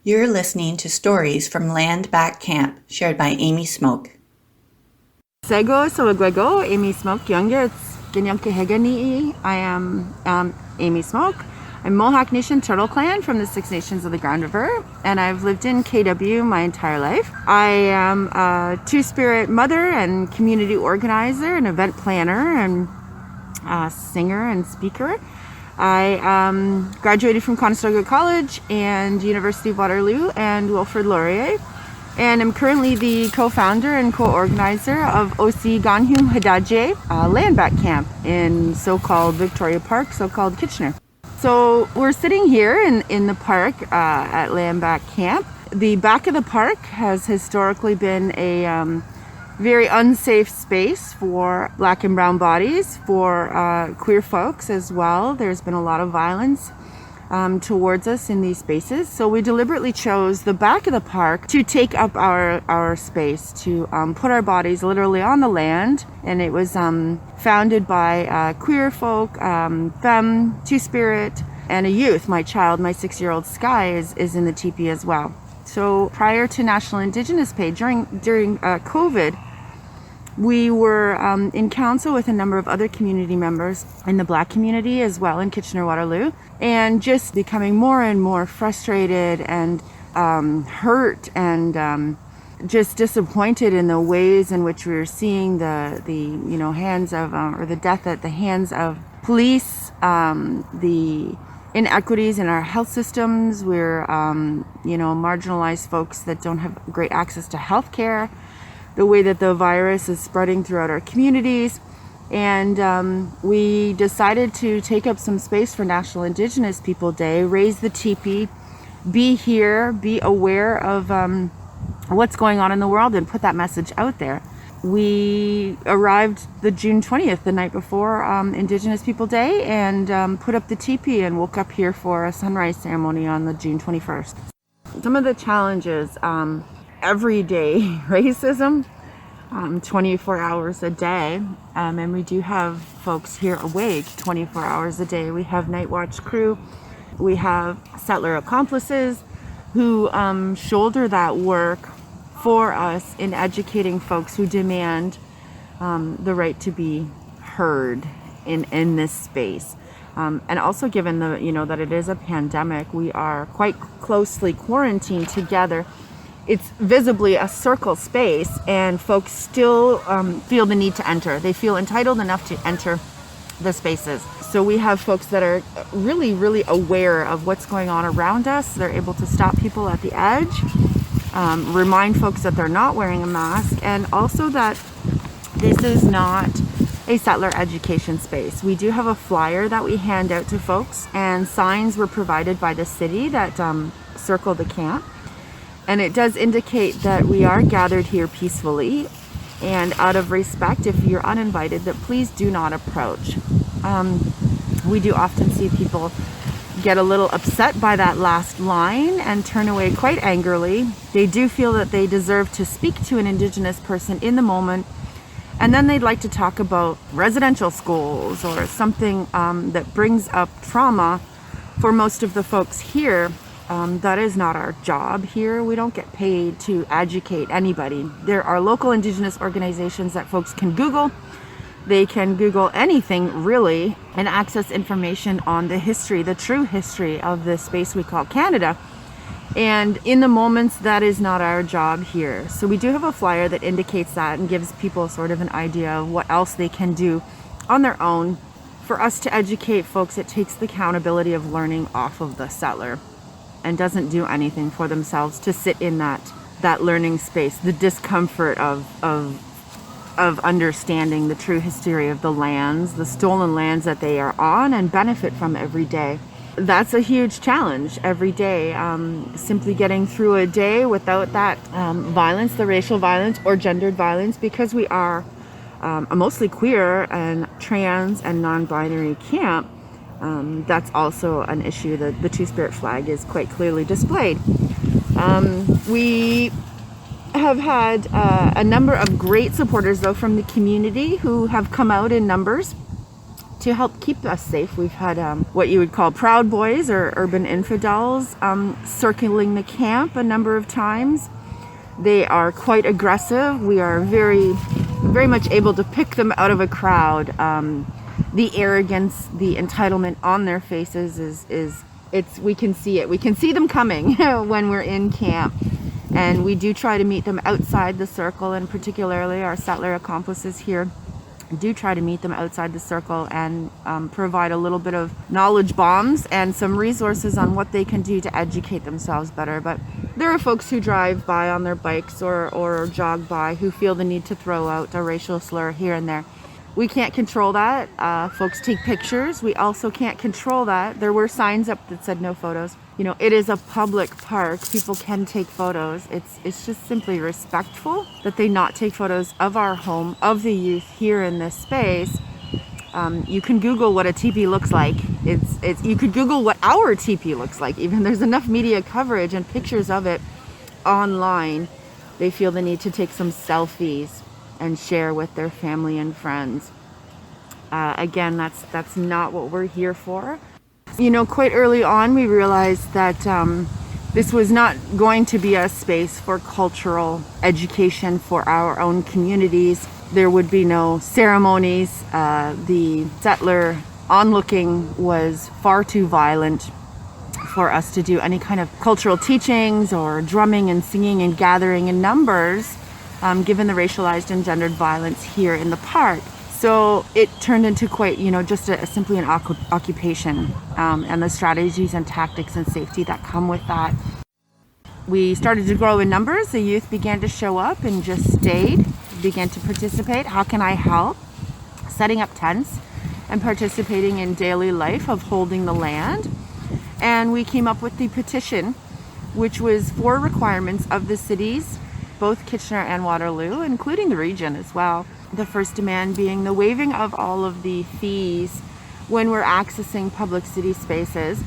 You're listening to stories from Land Back Camp, shared by Amy Smoke. Sego Sawagwego, Amy Smoke, Youngets, Ganyankehegani'i. I am Amy Smoke. I'm Mohawk Nation Turtle Clan from the Six Nations of the Grand River, and I've lived in KW my entire life. I am a Two-Spirit mother and community organizer and event planner and singer and speaker. I graduated from Conestoga College and University of Waterloo and Wilfrid Laurier, and I'm currently the co-founder and co-organizer of OC Ganhum Hadaje Land Back Camp in so-called Victoria Park, so-called Kitchener. So we're sitting here in the park at Land Back Camp. The back of the park has historically been a very unsafe space for Black and brown bodies, for queer folks as well. There's been a lot of violence towards us in these spaces. So we deliberately chose the back of the park to take up our space, to put our bodies literally on the land. And it was founded by queer folk, femme, Two-Spirit, and a youth. My child, my 6-year-old Sky, is in the teepee as well. So prior to National Indigenous Day, during COVID, we were in council with a number of other community members in the Black community as well in Kitchener-Waterloo, and just becoming more and more frustrated and hurt and just disappointed in the ways in which we were seeing the hands of or the death at the hands of police, the inequities in our health systems. We're marginalized folks that don't have great access to health care, the way that the virus is spreading throughout our communities. And we decided to take up some space for National Indigenous People Day, raise the teepee, be here, be aware of what's going on in the world, and put that message out there. We arrived the June 20th, the night before Indigenous People Day, and put up the teepee and woke up here for a sunrise ceremony on the June 21st. Some of the challenges, everyday racism, 24 hours a day, and we do have folks here awake 24 hours a day. We have night watch crew, we have settler accomplices who shoulder that work for us in educating folks who demand the right to be heard in this space. And also, given that it is a pandemic, we are quite closely quarantined together. It's visibly a circle space, and folks still feel the need to enter. They feel entitled enough to enter the spaces. So we have folks that are really, really aware of what's going on around us. They're able to stop people at the edge, remind folks that they're not wearing a mask, and also that this is not a settler education space. We do have a flyer that we hand out to folks, and signs were provided by the city that circle the camp. And it does indicate that we are gathered here peacefully, and out of respect, if you're uninvited, that please do not approach. We do often see people get a little upset by that last line and turn away quite angrily. They do feel that they deserve to speak to an Indigenous person in the moment, and then they'd like to talk about residential schools or something that brings up trauma for most of the folks here. That is not our job here. We don't get paid to educate anybody. There are local Indigenous organizations that folks can Google. They can Google anything really and access information on the history, the true history of this space we call Canada. And in the moments, that is not our job here. So we do have a flyer that indicates that and gives people sort of an idea of what else they can do on their own. For us to educate folks, it takes the accountability of learning off of the settler, and doesn't do anything for themselves to sit in that learning space, the discomfort of understanding the true history of the lands, the stolen lands that they are on and benefit from every day. That's a huge challenge every day, simply getting through a day without that violence, the racial violence or gendered violence, because we are a mostly queer and trans and non-binary camp. That's also an issue. The Two-Spirit flag is quite clearly displayed. We have had a number of great supporters, though, from the community who have come out in numbers to help keep us safe. We've had what you would call Proud Boys or urban infidels circling the camp a number of times. They are quite aggressive. We are very, very much able to pick them out of a crowd. The arrogance, the entitlement on their faces we can see it. We can see them coming when we're in camp. And we do try to meet them outside the circle, and particularly our settler accomplices here do try to meet them outside the circle and provide a little bit of knowledge bombs and some resources on what they can do to educate themselves better. But there are folks who drive by on their bikes or jog by who feel the need to throw out a racial slur here and there. We can't control that. Folks take pictures. We also can't control that. There were signs up that said no photos. You know, it is a public park. People can take photos. It's just simply respectful that they not take photos of our home, of the youth here in this space. You can Google what a teepee looks like. You could Google what our teepee looks like. Even there's enough media coverage and pictures of it online. They feel the need to take some selfies and share with their family and friends. Again, that's not what we're here for. You know, quite early on, we realized that this was not going to be a space for cultural education for our own communities. There would be no ceremonies. The settler onlooking was far too violent for us to do any kind of cultural teachings or drumming and singing and gathering in numbers, given the racialized and gendered violence here in the park. So it turned into quite, just simply an occupation, and the strategies and tactics and safety that come with that. We started to grow in numbers. The youth began to show up and just stayed, began to participate. How can I help? Setting up tents and participating in daily life of holding the land. And we came up with the petition, which was 4 requirements of the cities, both Kitchener and Waterloo, including the region as well. The first demand being the waiving of all of the fees when we're accessing public city spaces.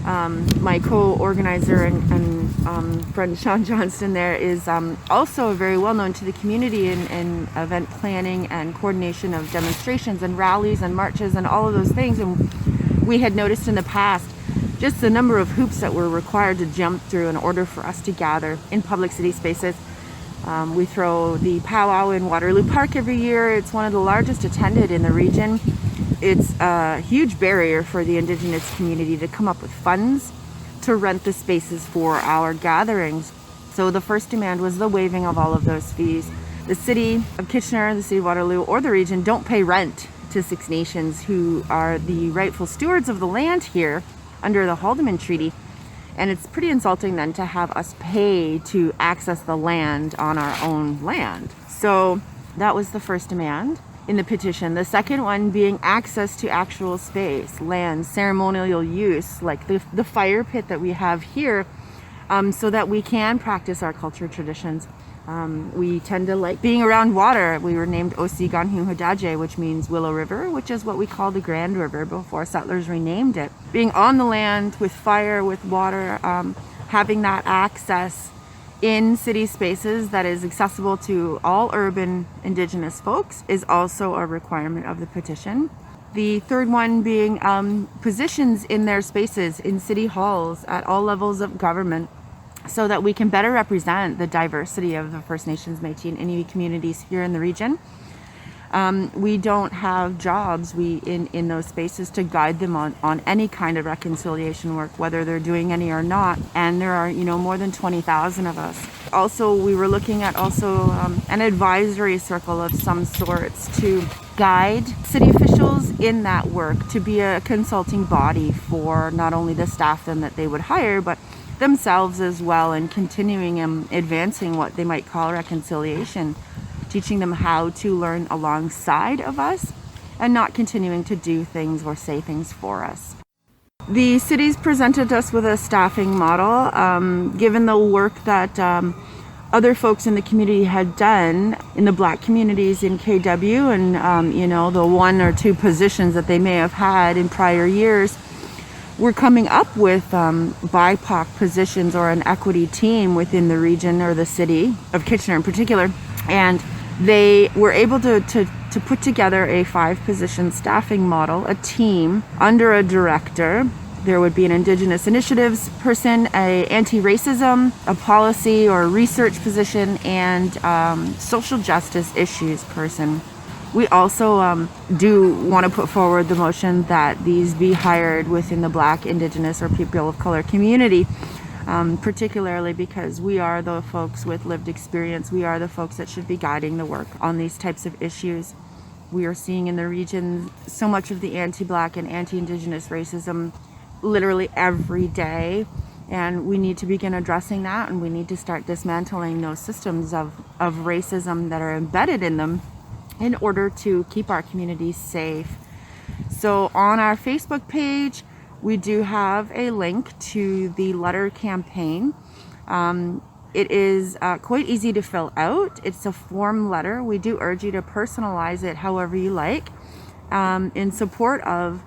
My co-organizer and friend Sean Johnston there is also very well known to the community in event planning and coordination of demonstrations and rallies and marches and all of those things. And we had noticed in the past just the number of hoops that were required to jump through in order for us to gather in public city spaces. We throw the powwow in Waterloo Park every year. It's one of the largest attended in the region. It's a huge barrier for the Indigenous community to come up with funds to rent the spaces for our gatherings. So the first demand was the waiving of all of those fees. The city of Kitchener, the city of Waterloo, or the region don't pay rent to Six Nations, who are the rightful stewards of the land here under the Haldeman Treaty. And it's pretty insulting then to have us pay to access the land on our own land. So that was the first demand in the petition. The second one being access to actual space, land, ceremonial use, like the fire pit that we have here, so that we can practice our culture traditions. We tend to like being around water. We were named Osiganhu Hadaje, which means Willow River, which is what we call the Grand River before settlers renamed it. Being on the land with fire, with water, having that access in city spaces that is accessible to all urban Indigenous folks is also a requirement of the petition. The third one being positions in their spaces in city halls at all levels of government, so that we can better represent the diversity of the First Nations, Métis, and Inuit communities here in the region. We don't have jobs in those spaces to guide them on any kind of reconciliation work, whether they're doing any or not. And there are, more than 20,000 of us. Also, we were looking at an advisory circle of some sorts to guide city officials in that work, to be a consulting body for not only the staff then that they would hire, but themselves as well, and continuing and advancing what they might call reconciliation, teaching them how to learn alongside of us and not continuing to do things or say things for us. The cities presented us with a staffing model, given the work that other folks in the community had done in the Black communities in KW, and the 1 or 2 positions that they may have had in prior years. We're coming up with BIPOC positions or an equity team within the region or the city of Kitchener in particular, and they were able to to put together a 5-position staffing model, a team under a director. There would be an Indigenous initiatives person, a anti-racism, a policy or research position, and social justice issues person. We also do want to put forward the motion that these be hired within the Black, Indigenous, or people of color community, particularly because we are the folks with lived experience. We are the folks that should be guiding the work on these types of issues. We are seeing in the region so much of the anti-Black and anti-Indigenous racism literally every day, and we need to begin addressing that, and we need to start dismantling those systems of racism that are embedded in them in order to keep our communities safe. So on our Facebook page, we do have a link to the letter campaign. It is quite easy to fill out. It's a form letter. We do urge you to personalize it however you like, in support of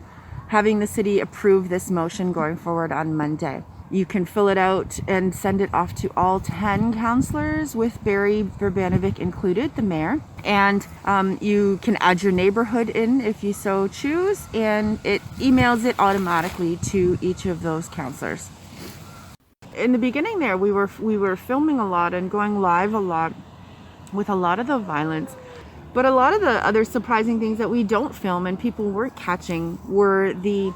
having the city approve this motion going forward on Monday. You can fill it out and send it off to all 10 councillors, with Barry Verbanovic included, the mayor. And you can add your neighborhood in if you so choose, and it emails it automatically to each of those councillors. In the beginning there, we were filming a lot and going live a lot with a lot of the violence. But a lot of the other surprising things that we don't film and people weren't catching were the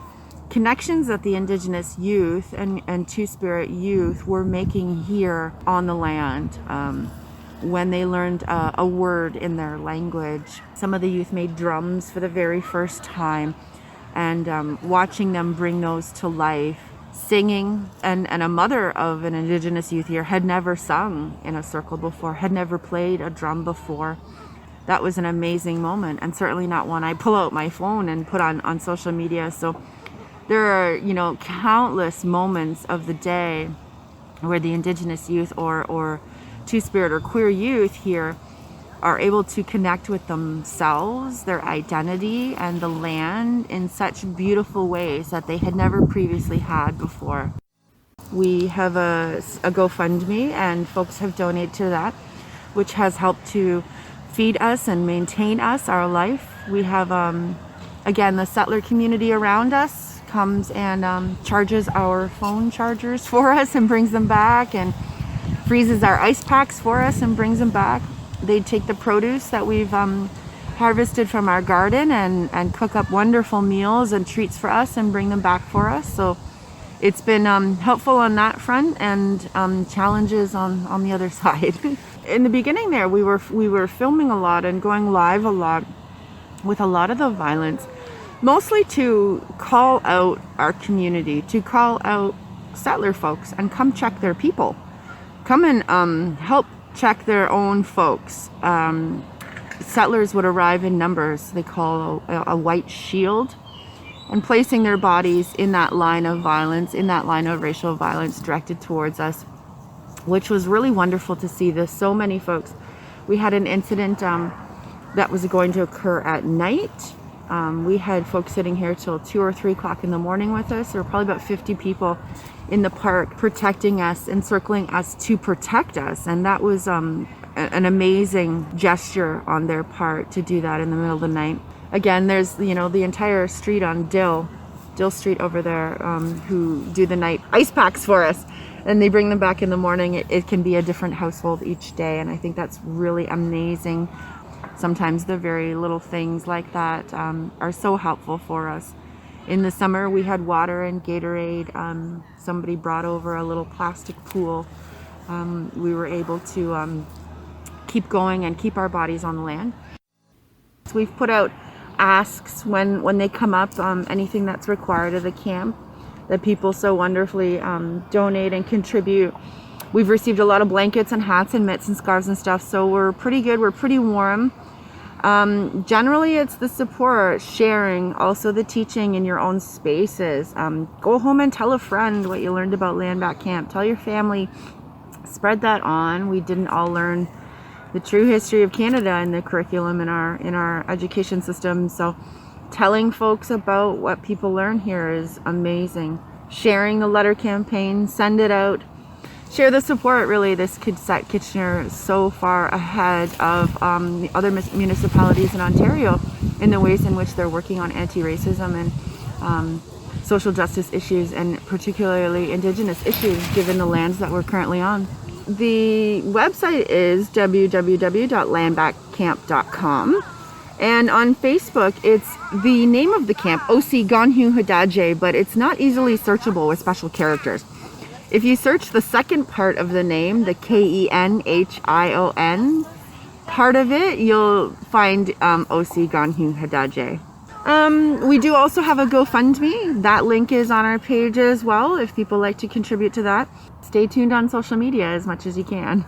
connections that the Indigenous youth and Two-Spirit youth were making here on the land when they learned a word in their language. Some of the youth made drums for the very first time, and watching them bring those to life, singing, and a mother of an Indigenous youth here had never sung in a circle before, had never played a drum before. That was an amazing moment, and certainly not one I pull out my phone and put on social media. So there are, countless moments of the day where the Indigenous youth or Two-Spirit or queer youth here are able to connect with themselves, their identity, and the land in such beautiful ways that they had never previously had before. We have a GoFundMe, and folks have donated to that, which has helped to feed us and maintain us, our life. We have, again, the settler community around us comes and charges our phone chargers for us and brings them back, and freezes our ice packs for us and brings them back. They take the produce that we've harvested from our garden and cook up wonderful meals and treats for us and bring them back for us. So it's been helpful on that front, and challenges on the other side. In the beginning there, we were filming a lot and going live a lot with a lot of the violence, mostly to call out our community, to call out settler folks and come check their people, come and help check their own folks. Settlers would arrive in numbers, they call a white shield, and placing their bodies in that line of violence, in that line of racial violence directed towards us, which was really wonderful to see. There's so many folks. We had an incident that was going to occur at night. We had folks sitting here till 2 or 3 o'clock in the morning with us. There were probably about 50 people in the park protecting us, encircling us to protect us. And that was an amazing gesture on their part to do that in the middle of the night. Again, there's, the entire street on Dill Street over there, who do the night ice packs for us. And they bring them back in the morning. It can be a different household each day. And I think that's really amazing. Sometimes the very little things like that are so helpful for us. In the summer, we had water and Gatorade. Somebody brought over a little plastic pool. We were able to keep going and keep our bodies on the land. So we've put out asks when they come up, anything that's required of the camp, that people so wonderfully donate and contribute. We've received a lot of blankets and hats and mitts and scarves and stuff, so we're pretty good. We're pretty warm. Generally, it's the support, sharing, also the teaching in your own spaces. Go home and tell a friend what you learned about Land Back Camp. Tell your family. Spread that on. We didn't all learn the true history of Canada in the curriculum in our education system, so telling folks about what people learn here is amazing. Sharing the letter campaign, send it out share the support. Really, this could set Kitchener so far ahead of the other municipalities in Ontario in the ways in which they're working on anti-racism and social justice issues, and particularly Indigenous issues, given the lands that we're currently on. The website is www.landbackcamp.com, and on Facebook it's the name of the camp, Osi Ganhu Hadaje, but it's not easily searchable with special characters. If you search the second part of the name, the Kenhion part of it, you'll find Osi Ganhu Hadaje. We do also have a GoFundMe. That link is on our page as well if people like to contribute to that. Stay tuned on social media as much as you can.